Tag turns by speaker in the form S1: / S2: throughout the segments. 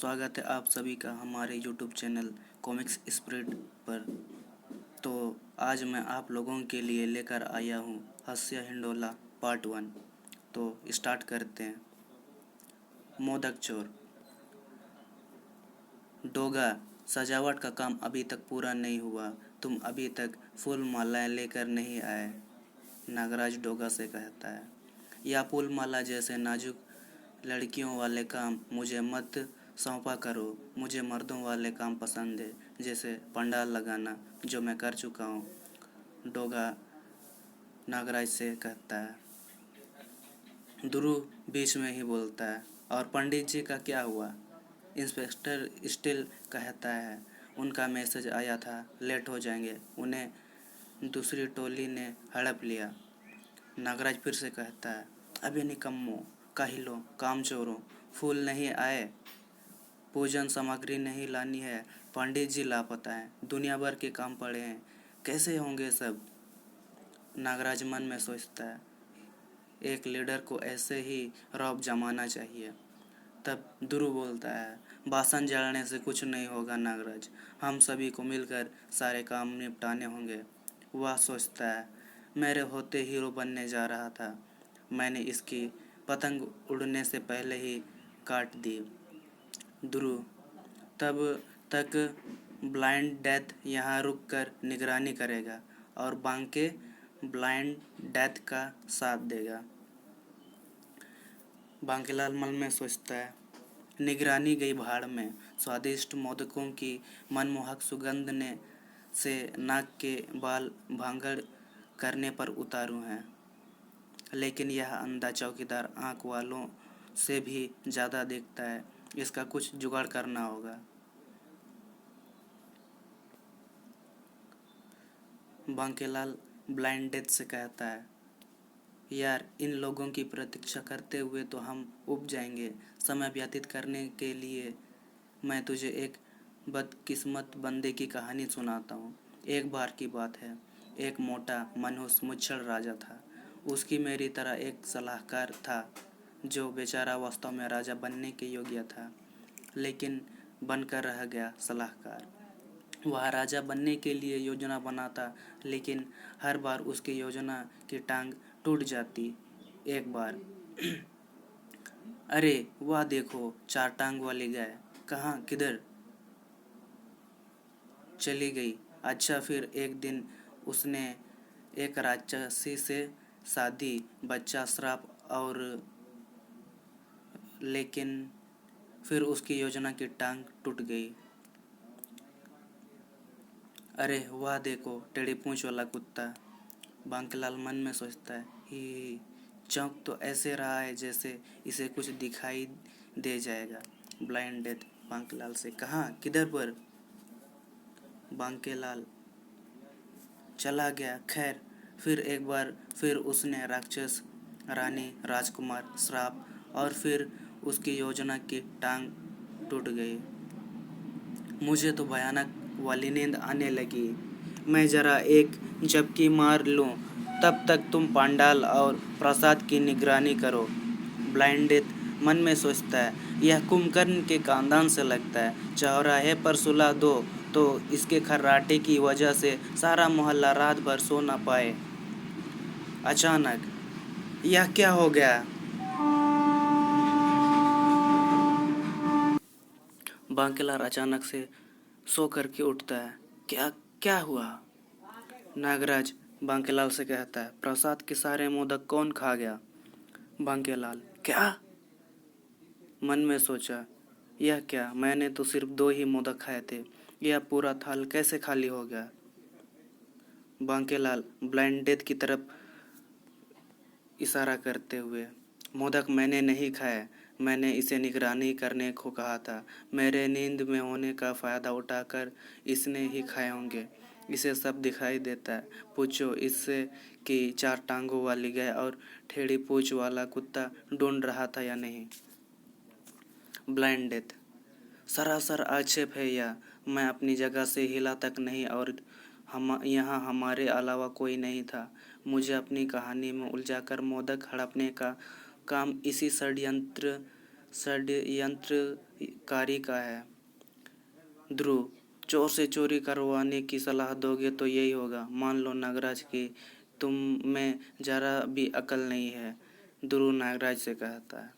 S1: स्वागत है आप सभी का हमारे YouTube चैनल कॉमिक्स स्प्रेड पर। तो आज मैं आप लोगों के लिए लेकर आया हूँ हास्य हिंडोला पार्ट 1। तो स्टार्ट करते हैं। मोदक चोर। डोगा, सजावट का काम अभी तक पूरा नहीं हुआ, तुम अभी तक फूल मालाएं लेकर नहीं आए। नागराज डोगा से कहता है, यह फूल माला जैसे नाजुक लड़कियों वाले काम मुझे मत सौंपा करो। मुझे मर्दों वाले काम पसंद है, जैसे पंडाल लगाना, जो मैं कर चुका हूँ। डोगा नागराज से कहता है। ध्रुव बीच में ही बोलता है, और पंडित जी का क्या हुआ? इंस्पेक्टर स्टिल कहता है, उनका मैसेज आया था, लेट हो जाएंगे, उन्हें दूसरी टोली ने हड़प लिया। नागराज फिर से कहता है, अबे निकम्मो, काहिलो, कामचोरों, फूल नहीं आए, पूजन सामग्री नहीं लानी है, पंडित जी लापता हैं, दुनिया भर के काम पड़े हैं, कैसे होंगे सब? नागराज मन में सोचता है, एक लीडर को ऐसे ही रौब जमाना चाहिए। तब ध्रुव बोलता है, बासन जलाने से कुछ नहीं होगा नागराज, हम सभी को मिलकर सारे काम निपटाने होंगे। वह सोचता है, मेरे होते हीरो बनने जा रहा था, मैंने इसकी पतंग उड़ने से पहले ही काट दी। ध्रुव, तब तक ब्लाइंड डेथ यहाँ रुक कर निगरानी करेगा और बांके ब्लाइंड डेथ का साथ देगा। बांकेलाल मन में सोचता है, निगरानी गई भाड़ में, स्वादिष्ट मोदकों की मनमोहक सुगंध ने से नाक के बाल भांगड़ करने पर उतारू हैं, लेकिन यह अंधा चौकीदार आँख वालों से भी ज़्यादा देखता है, इसका कुछ जुगाड़ करना होगा। बांकेलाल ब्लाइंड डेथ से कहता है, यार इन लोगों की प्रतीक्षा करते हुए तो हम उब जाएंगे। समय व्यतीत करने के लिए मैं तुझे एक बदकिस्मत बंदे की कहानी सुनाता हूँ। एक बार की बात है, एक मोटा मनहूस मुच्छड़ राजा था। उसकी मेरी तरह एक सलाहकार था, जो बेचारा वास्तव में राजा बनने के योग्य था, लेकिन बनकर रह गया सलाहकार। वह राजा बनने के लिए योजना बनाता, लेकिन हर बार उसकी योजना की टांग टूट जाती। एक बार अरे वह देखो, 4 टांग वाली गाय, कहाँ किधर चली गई? अच्छा, फिर एक दिन उसने एक राक्षसी से शादी, बच्चा, श्राप और लेकिन फिर उसकी योजना की टांग टूट गई। अरे वह देखो, टेढ़ी पूंछ वाला कुत्ता। बांकेलाल मन में सोचता है, ही चौंक तो ऐसे रहा है जैसे इसे कुछ दिखाई दे जाएगा। ब्लाइंड डेथ बांकेलाल से, कहाँ किधर पर? बांकेलाल चला गया। खैर, फिर एक बार फिर उसने राक्षस, रानी, राजकुमार, श्राप और फिर उसकी योजना की टांग टूट गई। मुझे तो भयानक वाली नींद आने लगी। मैं जरा एक झपकी मार लूं, तब तक तुम पंडाल और प्रसाद की निगरानी करो। ब्लाइंड डेथ मन में सोचता है, यह कुंभकर्ण के खानदान से लगता है। चौराहे पर सुला दो तो इसके खर्राटे की वजह से सारा मोहल्ला रात भर सो न पाए। अचानक यह क्या हो गया? बांकेलाल अचानक से सो करके उठता है। क्या क्या हुआ? नागराज बांकेलाल से कहता है, प्रसाद के सारे मोदक कौन खा गया? बांकेलाल, क्या? मन में सोचा, यह क्या, मैंने तो सिर्फ 2 ही मोदक खाए थे, यह पूरा थाल कैसे खाली हो गया? बांकेलाल ब्लाइंड डेथ की तरफ इशारा करते हुए, मोदक मैंने नहीं खाए, मैंने इसे निगरानी करने को कहा था। मेरे नींद में होने का फ़ायदा उठाकर इसने ही खाए होंगे। इसे सब दिखाई देता है। पूछो इससे कि 4 टांगों वाली गाय और टेढ़ी पूंछ वाला कुत्ता ढूंढ रहा था या नहीं। ब्लाइंड डेथ, सरासर आक्षेप है यह। मैं अपनी जगह से हिला तक नहीं और यहाँ हमारे अलावा कोई नहीं था। मुझे अपनी कहानी में उलझाकर मोदक हड़पने का काम इसी षड्यंत्र कारी का है। ध्रुव, चोर से चोरी करवाने की सलाह दोगे तो यही होगा। मान लो नागराज की तुम में जरा भी अकल नहीं है। ध्रुव नागराज से कहता है।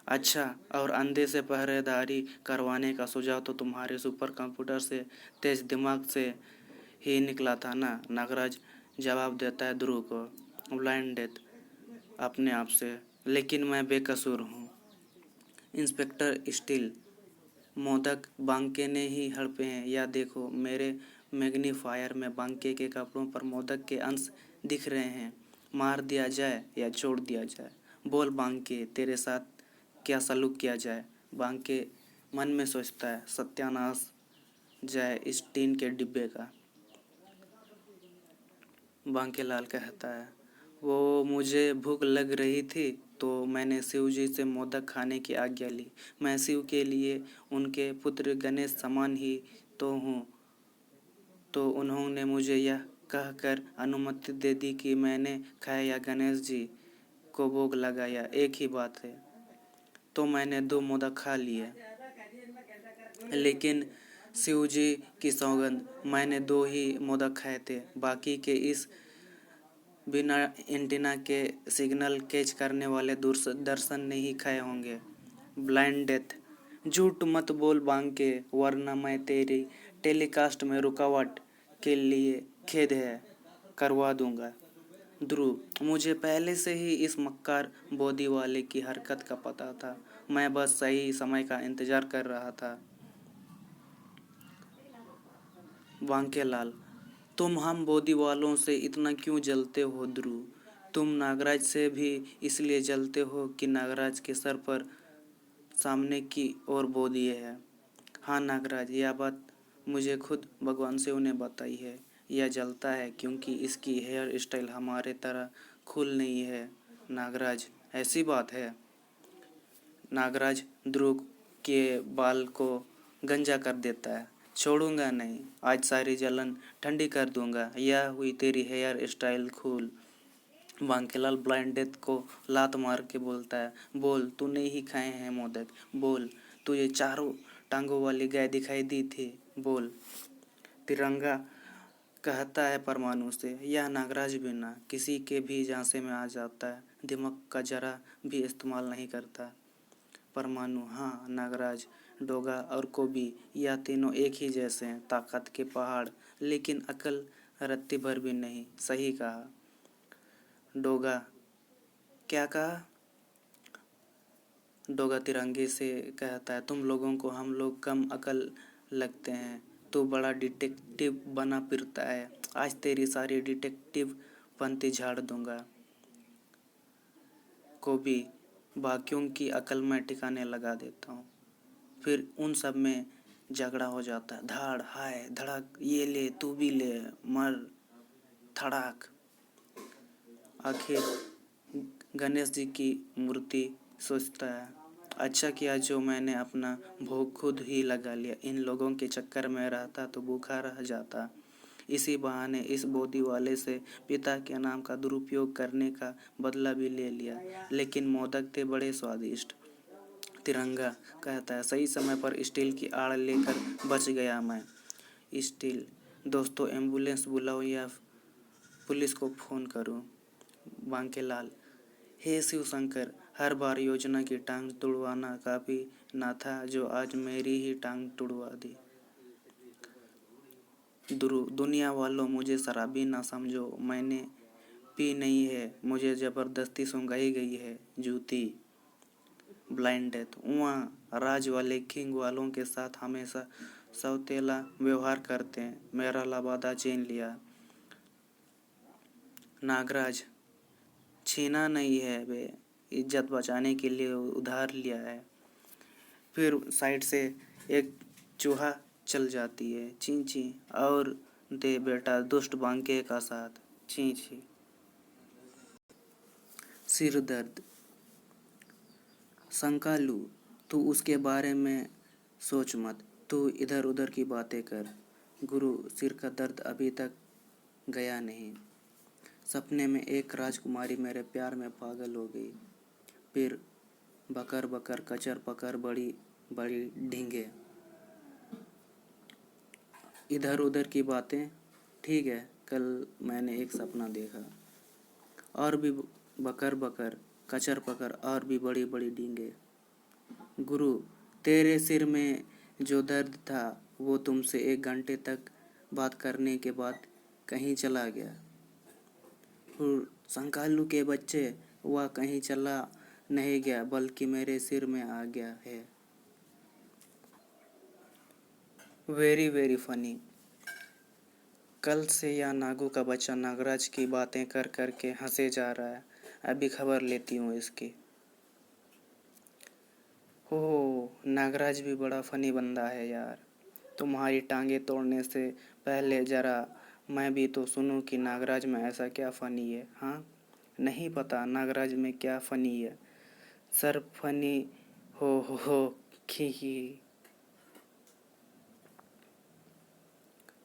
S1: अच्छा, और अंधे से पहरेदारी करवाने का सुझाव तो तुम्हारे सुपर कंप्यूटर से तेज दिमाग से ही निकला था ना। नागराज जवाब देता है ध्रुव को। ब्लाइंड डेथ अपने आप से, लेकिन मैं बेकसूर हूँ। इंस्पेक्टर स्टील, मोदक बांके ने ही हड़पे हैं। या देखो, मेरे मैग्नीफायर में बांके के कपड़ों पर मोदक के अंश दिख रहे हैं। मार दिया जाए या छोड़ दिया जाए? बोल बांके, तेरे साथ क्या सलूक किया जाए? बांके मन में सोचता है, सत्यानाश जाए इस टीन के डिब्बे का। बांकेलाल कहता है, वो मुझे भूख लग रही थी तो मैंने शिव जी से मोदक खाने की आज्ञा ली। मैं शिव के लिए उनके पुत्र गणेश समान ही तो हूँ, तो उन्होंने मुझे यह कहकर अनुमति दे दी कि मैंने खाया या गणेश जी को भोग लगाया, एक ही बात है। तो मैंने 2 मोदक खा लिए, लेकिन शिव जी की सौगंध, मैंने 2 ही मोदक खाए थे। बाकी के इस बिना एंटीना के सिग्नल कैच करने वाले दूरदर्शन नहीं खाए होंगे। ब्लाइंड डेथ, झूठ मत बोल बांके, वरना मैं तेरी टेलीकास्ट में रुकावट के लिए खेद है करवा दूंगा। ध्रुव, मुझे पहले से ही इस मक्कार बोदी वाले की हरकत का पता था। मैं बस सही समय का इंतजार कर रहा था। बांकेलाल, तुम हम बोदी वालों से इतना क्यों जलते हो ध्रुव? तुम नागराज से भी इसलिए जलते हो कि नागराज के सर पर सामने की ओर बोदी है। हाँ नागराज, यह बात मुझे खुद भगवान शिव ने बताई है। यह जलता है क्योंकि इसकी हेयर स्टाइल हमारे तरह खुल नहीं है। नागराज, ऐसी बात है? नागराज ध्रुव के बाल को गंजा कर देता है। छोड़ूंगा नहीं, आज सारी जलन ठंडी कर दूंगा। यह हुई तेरी हेयर स्टाइल खूल। बांकेलाल ब्लाइंड डेथ को लात मार के बोलता है, बोल, तूने ही खाए हैं मोदक? बोल, तुझे 4 टांगों वाली गाय दिखाई दी थी? बोल। तिरंगा कहता है परमाणु से, यह नागराज बिना किसी के भी झांसे में आ जाता है, दिमाग का जरा भी इस्तेमाल नहीं करता। परमाणु, हाँ नागराज, डोगा और कोबी, यह तीनों एक ही जैसे हैं, ताकत के पहाड़, लेकिन अकल रत्ती भर भी नहीं। सही कहा। डोगा, क्या कहा? डोगा तिरंगे से कहता है, तुम लोगों को हम लोग कम अकल लगते हैं। तू बड़ा डिटेक्टिव बना फिरता है, आज तेरी सारी डिटेक्टिव पंक्ति झाड़ दूंगा। कोबी, बाकियों की अकल मैं ठिकाने लगा देता हूँ। फिर उन सब में झगड़ा हो जाता है। धाड़, हाय, धड़क, ये ले, तू भी ले, मर, धड़ाक। आखिर गणेश जी की मूर्ति सोचता है, अच्छा किया जो मैंने अपना भोग खुद ही लगा लिया। इन लोगों के चक्कर में रहता तो भूखा रह जाता। इसी बहाने इस बोदी वाले से पिता के नाम का दुरुपयोग करने का बदला भी ले लिया। लेकिन मोदक थे बड़े स्वादिष्ट। तिरंगा कहता है, सही समय पर स्टील की आड़ लेकर बच गया मैं। स्टील, दोस्तों एम्बुलेंस बुलाओ या पुलिस को फ़ोन करूं? बांकेलाल, हे शिव शंकर, हर बार योजना की टांग तुड़वाना काफ़ी ना था, जो आज मेरी ही टांग तुड़वा दी। दुनिया वालों, मुझे शराबी ना समझो, मैंने पी नहीं है, मुझे ज़बरदस्ती सुंघाई गई है जूती। ब्लाइंड डेथ, वहाँ राज वाले किंग वालों के साथ हमेशा सौतेला व्यवहार करते हैं, मेरा लबादा छीन लिया। नागराज, छीना नहीं है बे, इज्जत बचाने के लिए उधार लिया है। फिर साइड से एक चूहा चल जाती है, ची ची, और दे बेटा दुष्ट बांके का साथ, ची ची। सिर दर्द, संकालू, तू उसके बारे में सोच मत, तू इधर उधर की बातें कर। गुरु, सिर का दर्द अभी तक गया नहीं। सपने में एक राजकुमारी मेरे प्यार में पागल हो गई, फिर बकर बकर कचर पकर बड़ी बड़ी ढींगे। इधर उधर की बातें ठीक है। कल मैंने एक सपना देखा, और भी बकर बकर, कचर पकर, और भी बड़ी बड़ी डींगे। गुरु, तेरे सिर में जो दर्द था वो तुमसे 1 घंटे तक बात करने के बाद कहीं चला गया। संकालू के बच्चे, वह कहीं चला नहीं गया बल्कि मेरे सिर में आ गया है। Very very funny. कल से यह नागू का बच्चा नागराज की बातें कर कर के हंसे जा रहा है। अभी खबर लेती हूँ इसकी। हो, नागराज भी बड़ा फनी बंदा है यार। तुम्हारी टांगे तोड़ने से पहले जरा मैं भी तो सुनूं कि नागराज में ऐसा क्या फनी है। हाँ, नहीं पता नागराज में क्या फनी है। सर फनी हो खी।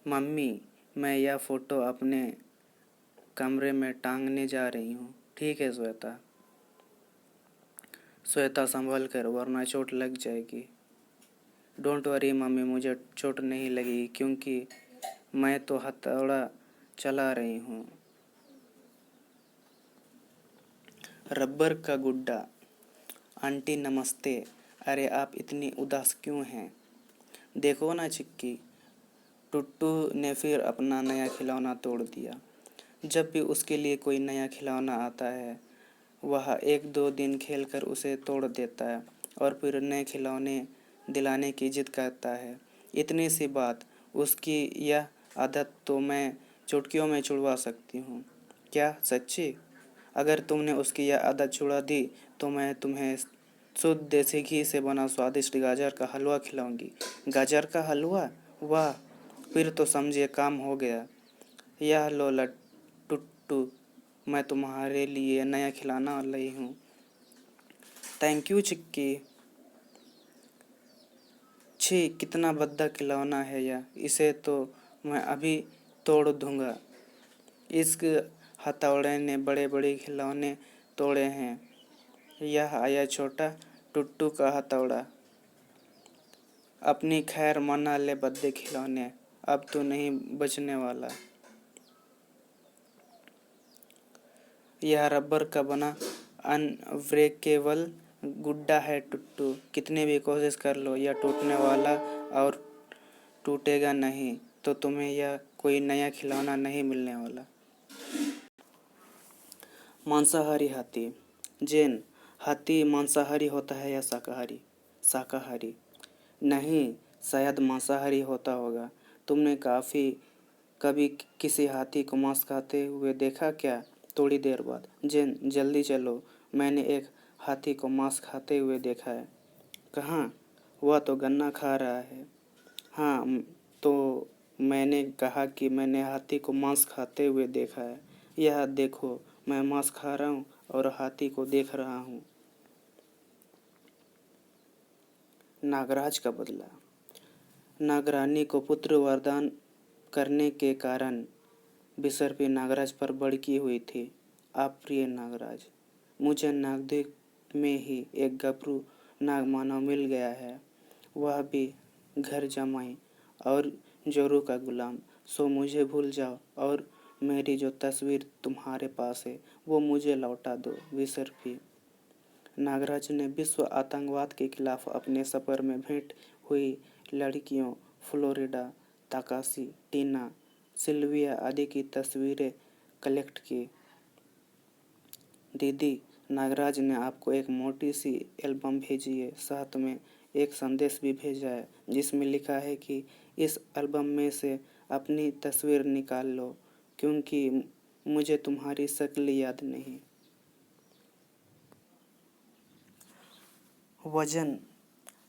S1: मम्मी, मैं यह फ़ोटो अपने कमरे में टांगने जा रही हूँ। ठीक है श्वेता। श्वेता संभल कर, वरना चोट लग जाएगी। डोंट वरी मम्मी, मुझे चोट नहीं लगी क्योंकि मैं तो हथौड़ा चला रही हूँ। रबर का गुड्डा। आंटी नमस्ते। अरे आप इतनी उदास क्यों हैं? देखो ना चिक्की, टुट्टू ने फिर अपना नया खिलौना तोड़ दिया। जब भी उसके लिए कोई नया खिलौना आता है वह 1-2 दिन खेलकर उसे तोड़ देता है और फिर नए खिलौने दिलाने की जिद करता है। इतनी सी बात, उसकी यह आदत तो मैं चुटकियों में छुड़वा सकती हूँ। क्या सच्ची? अगर तुमने उसकी यह आदत छुड़ा दी तो मैं तुम्हें शुद्ध देसी घी से बना स्वादिष्ट गाजर का हलवा खिलाऊंगी। गाजर का हलवा? वाह, फिर तो समझिए काम हो गया। यह लो टुट्टू, मैं तुम्हारे लिए नया खिलौना लाई हूँ। थैंक यू चिक्की। छी, कितना भद्दा खिलौना है यह। इसे तो मैं अभी तोड़ दूंगा। इस हथौड़े ने बड़े बड़े खिलौने तोड़े हैं। यह आया छोटा टुट्टू का हथौड़ा। अपनी खैर मना ले बद्दे खिलौने, अब तो नहीं बचने वाला। यह रबर का बना अनब्रेकेबल गुड्डा है टुट्टू। कितनी भी कोशिश कर लो यह टूटने वाला और टूटेगा नहीं, तो तुम्हें यह कोई नया खिलौना नहीं मिलने वाला। मांसाहारी हाथी। जैन, हाथी मांसाहारी होता है या शाकाहारी? शाकाहारी। नहीं, शायद मांसाहारी होता होगा। तुमने कभी किसी हाथी को मांस खाते हुए देखा क्या? थोड़ी देर बाद। जैन, जल्दी चलो, मैंने एक हाथी को मांस खाते हुए देखा है। कहाँ? वह तो गन्ना खा रहा है। हाँ, तो मैंने कहा कि मैंने हाथी को मांस खाते हुए देखा है। यह देखो, मैं मांस खा रहा हूँ और हाथी को देख रहा हूँ। नागराज का बदला। नागरानी को पुत्र वरदान करने के कारण बिसर्पी नागराज पर भड़की हुई थी। आप प्रिय नागराज, मुझे नागद्वीप में ही एक गभरू नागमानव मिल गया है, वह भी घर जमाई और जोरू का गुलाम। सो मुझे भूल जाओ और मेरी जो तस्वीर तुम्हारे पास है वो मुझे लौटा दो। विसर्पी नागराज ने विश्व आतंकवाद के खिलाफ अपने सफर में भेंट हुई लड़कियों फ्लोरिडा, ताकासी, टीना, सिल्विया आदि की तस्वीरें कलेक्ट की। दीदी, नागराज ने आपको एक मोटी सी एल्बम भेजी है। साथ में एक संदेश भी भेजा है जिसमें लिखा है कि इस एल्बम में से अपनी तस्वीर निकाल लो क्योंकि मुझे तुम्हारी शक्ल याद नहीं। वजन,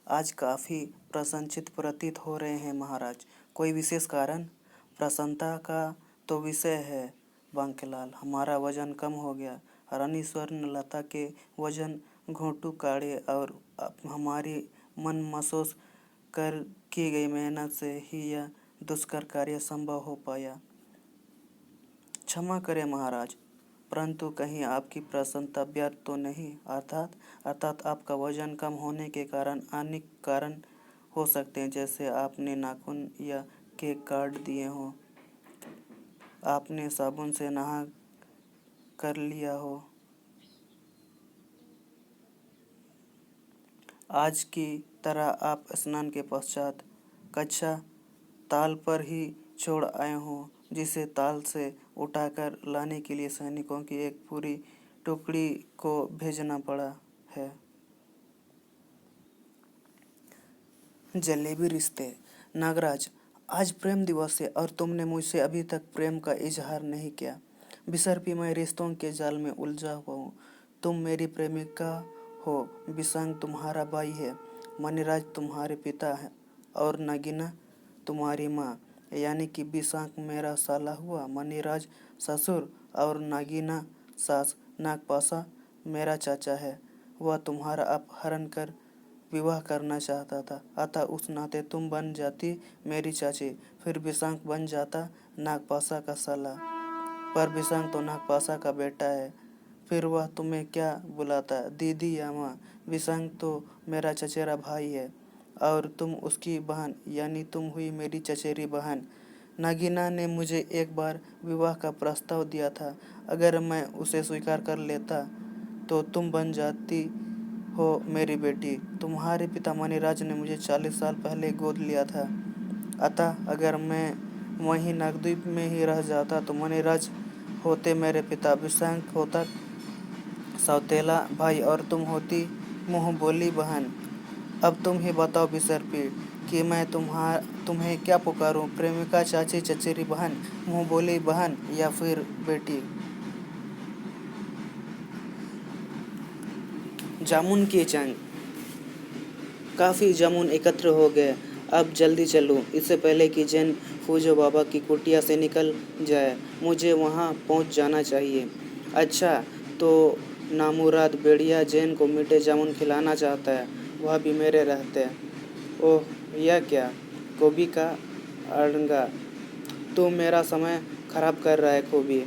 S1: आज काफ़ी प्रसन्नचित्त प्रतीत हो रहे हैं महाराज। कोई विशेष कारण? प्रसन्नता का तो विषय है बांकेलाल, हमारा वजन कम हो गया। रानी स्वर्णलता के वजन घोंटू काढ़े और हमारी मन महसूस कर की गई मेहनत से ही यह दुष्कर कार्य संभव हो पाया। क्षमा करें महाराज, परंतु कहीं आपकी प्रसन्नता व्यर्थ तो नहीं, अर्थात आपका वजन कम होने के कारण अनेक कारण हो सकते हैं, जैसे आपने नाखून या केक काट दिए हो, आपने साबुन से नहा कर लिया हो, आज की तरह आप स्नान के पश्चात कच्चा ताल पर ही छोड़ आए हों, जिसे ताल से उठाकर लाने के लिए सैनिकों की एक पूरी टुकड़ी को भेजना पड़ा है। जलेबी रिश्ते। नागराज, आज प्रेम दिवस है और तुमने मुझसे अभी तक प्रेम का इजहार नहीं किया। बिसर्पी, मैं रिश्तों के जाल में उलझा हुआ हूँ। तुम मेरी प्रेमिका हो, बिसांग तुम्हारा भाई है, मणिराज तुम्हारे पिता है और नगीना तुम्हारी माँ, यानी कि बिसांग मेरा साला हुआ, मणिराज ससुर और नगीना सास। नागपासा मेरा चाचा है, वह तुम्हारा अपहरण कर विवाह करना चाहता था, अतः उस नाते तुम बन जाती मेरी चाची, फिर बिसांग बन जाता नागपासा का साला। पर बिसांग तो नागपासा का बेटा है, फिर वह तुम्हें क्या बुलाता, दीदी या माँ? बिसांग तो मेरा चचेरा भाई है और तुम उसकी बहन, यानी तुम हुई मेरी चचेरी बहन। नागिना ने मुझे एक बार विवाह का प्रस्ताव दिया था, अगर मैं उसे स्वीकार कर लेता तो तुम बन जाती हो मेरी बेटी। तुम्हारे पिता मणिराज ने मुझे 40 साल पहले गोद लिया था, अतः अगर मैं वहीं नागद्वीप में ही रह जाता तो मणिराज होते मेरे पिता, बिसांग होता सौतेला भाई और तुम होती मुँह बोली बहन। अब तुम ही बताओ बिसर्पी कि मैं तुम्हें क्या पुकारूं, प्रेमिका, चाची, चचेरी बहन, मुँह बोली बहन या फिर बेटी? जामुन की जंग। काफ़ी जामुन एकत्र हो गए, अब जल्दी चलो, इससे पहले कि जैन फूजो बाबा की कुटिया से निकल जाए, मुझे वहाँ पहुँच जाना चाहिए। अच्छा, तो नामुराद बेड़िया जैन को मीठे जामुन खिलाना चाहता है, वह भी मेरे रहते। ओह, यह क्या? खोबी का अड़ंगा, तू मेरा समय खराब कर रहा है खोबी,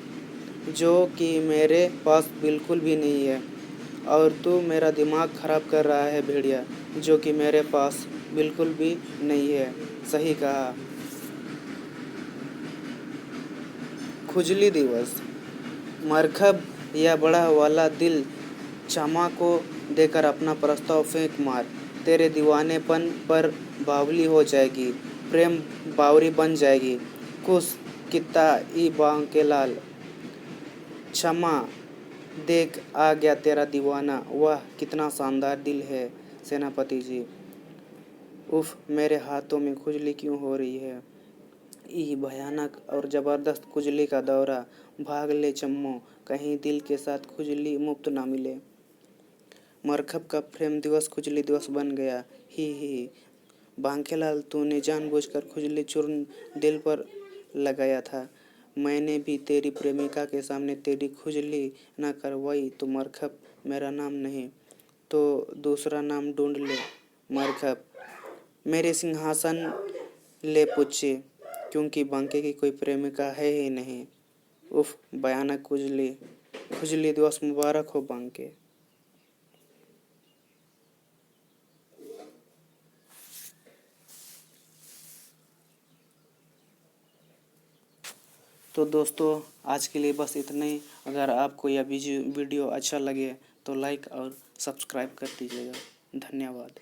S1: जो कि मेरे पास बिल्कुल भी नहीं है, और तू मेरा दिमाग खराब कर रहा है भेड़िया, जो कि मेरे पास बिल्कुल भी नहीं है। सही कहा। खुजली दिवस। मरखब या बड़ा वाला दिल, क्षमा को देकर अपना प्रस्ताव फेंक मार, तेरे दीवानेपन पर बावली हो जाएगी, प्रेम बावरी बन जाएगी। कुछ कित्ता ई बांके लाल, क्षमा, देख आ गया तेरा दीवाना, वाह कितना शानदार दिल है सेनापति जी। उफ, मेरे हाथों में खुजली क्यों हो रही है? यह भयानक और ज़बरदस्त खुजली का दौरा, भाग ले चम्मो, कहीं दिल के साथ खुजली मुफ्त ना मिले। मरखब का प्रेम दिवस खुजली दिवस बन गया। ही बांकेलाल, तूने जानबूझकर खुजली चूर्ण दिल पर लगाया था। मैंने भी तेरी प्रेमिका के सामने तेरी खुजली न करवाई तो मरखब मेरा नाम नहीं तो दूसरा नाम ढूंढ ले। मरखब, मेरे सिंहासन ले पूछे, क्योंकि बांके की कोई प्रेमिका है ही नहीं। उफ, भयानक खुजली, खुजली दिवस मुबारक हो बांके। तो दोस्तों, आज के लिए बस इतना ही। अगर आपको यह वीडियो अच्छा लगे तो लाइक और सब्सक्राइब कर दीजिएगा। धन्यवाद।